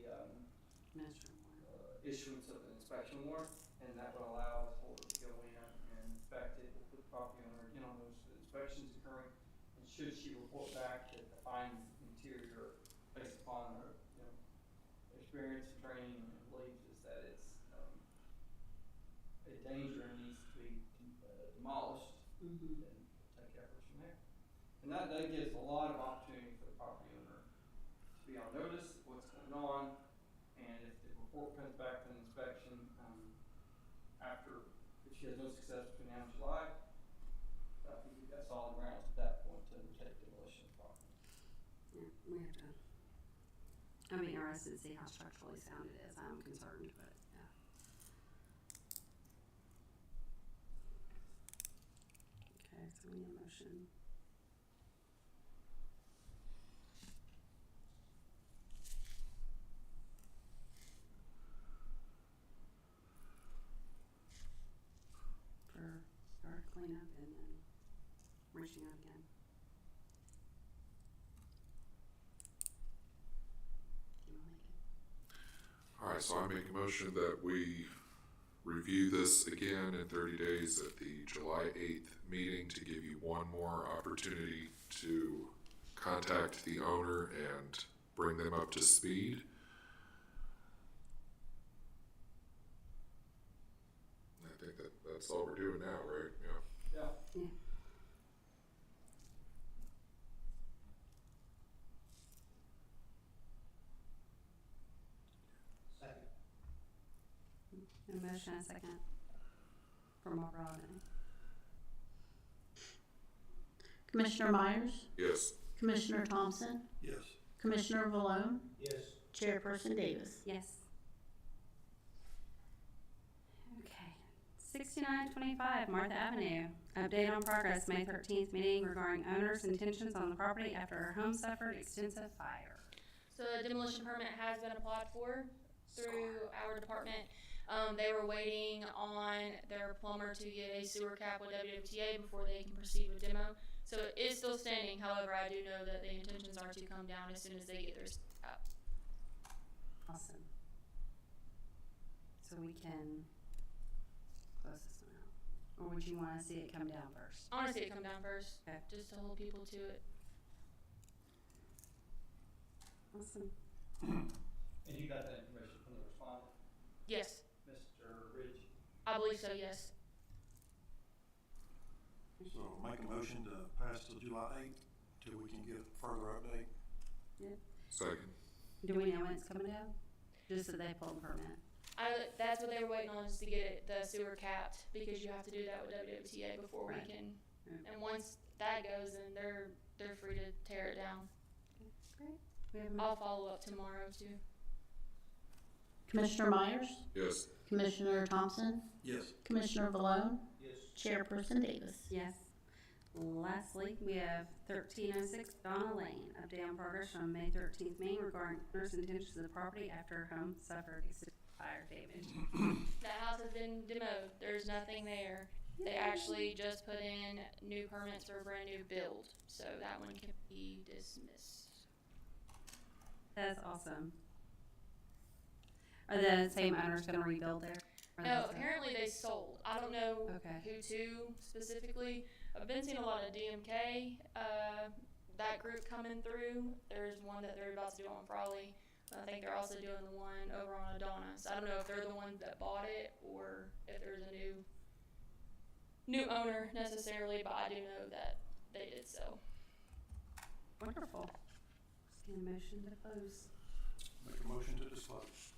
Administrative warrant. issuance of an inspection warrant, and that would allow Ms. Holder to go in and inspect it, with the property owner again on those inspections occurring. And should she report back that the fine interior, based upon her, experience and training and believes is that it's, a danger and needs to be demolished, then take efforts from there. And that gives a lot of opportunity for the property owner to be on notice of what's going on, and if the report comes back from the inspection, after, if she has no success between now and July, I think we've got solid grounds at that point to undertake demolition of the property. Yeah, we have to. I'm interested to see how structurally sound it is. I'm concerned, but yeah. Okay, so we need a motion. For our cleanup and then reaching out again. Do you wanna make it? All right, so I make a motion that we review this again in 30 days at the July 8th meeting to give you one more opportunity to contact the owner and bring them up to speed. I think that's all we're doing now, right? Yeah. Yeah. Yeah. Second. A motion and a second from Robin. Commissioner Myers, Yes. Commissioner Thompson, Yes. Commissioner Valone, Yes. Chairperson Davis. Yes. Okay, 6925 Martha Avenue. Update on progress, May 13th meeting regarding owners' intentions on the property after her home suffered extensive fire. So the demolition permit has been applied for through our department. They were waiting on their plumber to get a sewer cap with WWTA before they can proceed with demo. So it is still standing, however, I do know that the intentions are to come down as soon as they get their cap. Awesome. So we can close this one out. Or would you want to see it come down first? I wanna see it come down first, Okay. just to hold people to it. Awesome. And you got that information from the respondent, Yes, Mr. Ridge? I believe so, yes. So make a motion to pass till July 8th till we can get a further update. Second. Do we know when it's coming down? Just so they pull the permit. That's what they were waiting on, is to get it, the sewer capped, because you have to do that with WWTA before we Right. can. Right. And once that goes, then they're free to tear it down. Great. We have a I'll follow up tomorrow too. Commissioner Myers, Yes. Commissioner Thompson, Yes. Commissioner Valone, Yes. Chairperson Davis. Yes. Lastly, we have 1306 Donna Lane. Update on progress from May 13th meeting regarding owners' intentions of the property after home suffered extensive fire damage. That house has been demoed. There's nothing there. They actually just put in new permits for a brand new build, so that one can be dismissed. That's awesome. Are the same owners gonna rebuild there? Or No, those- apparently they sold. I don't know Okay. who to specifically. I've been seeing a lot of DMK, that group coming through. There's one that they're about to do on Frawley. I think they're also doing the one over on Adona. So I don't know if they're the ones that bought it or if there's a new owner necessarily, but I do know that they did so. Wonderful. Just get a motion to close. Make a motion to close.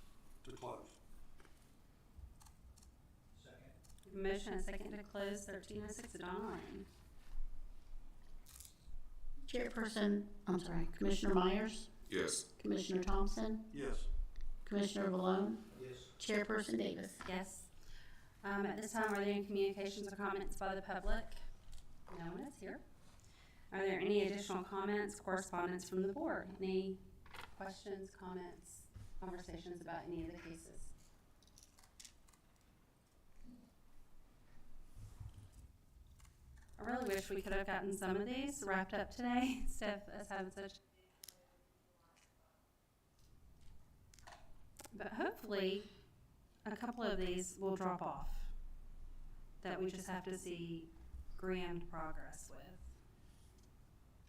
Second. Motion and second to close 1306 O'Donnell Lane. Chairperson, I'm sorry, Commissioner Myers, Yes. Commissioner Thompson, Yes. Commissioner Valone, Yes. Chairperson Davis. Yes. At this time, are there any communications or comments by the public? No one is here. Are there any additional comments, correspondence from the board? Any questions, comments, conversations about any of the cases? I really wish we could have gotten some of these wrapped up today instead of us having such. But hopefully, a couple of these will drop off that we just have to see grand progress with.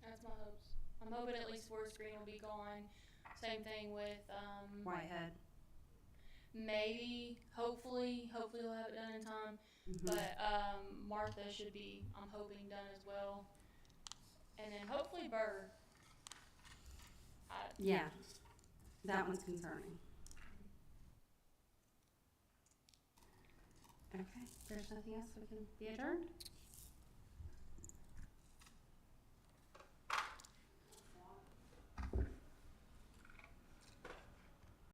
That's my hopes. I'm hoping at least Forest Green will be gone. Same thing with, Whitehead. maybe, hopefully we'll have it done in time. Mhm. But, Martha should be, I'm hoping, done as well. And then hopefully Bird. Yeah, that one's concerning. Okay, if there's nothing else, we can be adjourned.